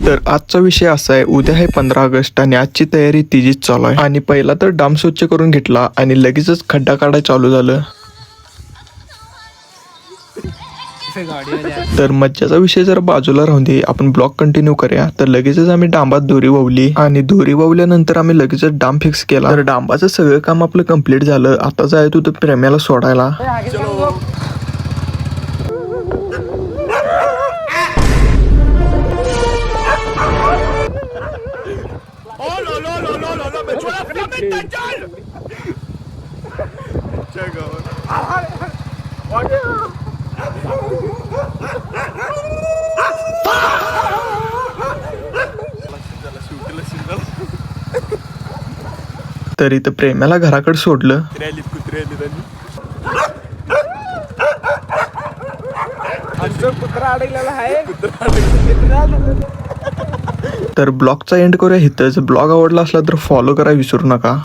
तर आजचा विषय असा आहे, उद्या आहे 15 ऑगस्ट आणि आजची तयारी तिचीच चालू आहे. आणि पहिला तर डाम स्वच्छ करून घेतला आणि लगेचच खड्डा काढाय चालू झालं. तर मज्जाचा विषय जर बाजूला राहून दे, आपण ब्लॉग कंटिन्यू करूया. तर लगेचच आम्ही डांबात दोरी वावली आणि दोरी वावल्यानंतर आम्ही लगेचच डाम फिक्स केला. तर डांबाचं सगळं काम आपलं कम्प्लीट झालं. आता जायचं होतं प्रेम्याला सोडायला. तर इथं प्रेम्याला घराकडे सोडलं. तर ब्लॉगचा एंड करूया इथंच. ब्लॉग आवडला असला तर फॉलो करा विसरू नका.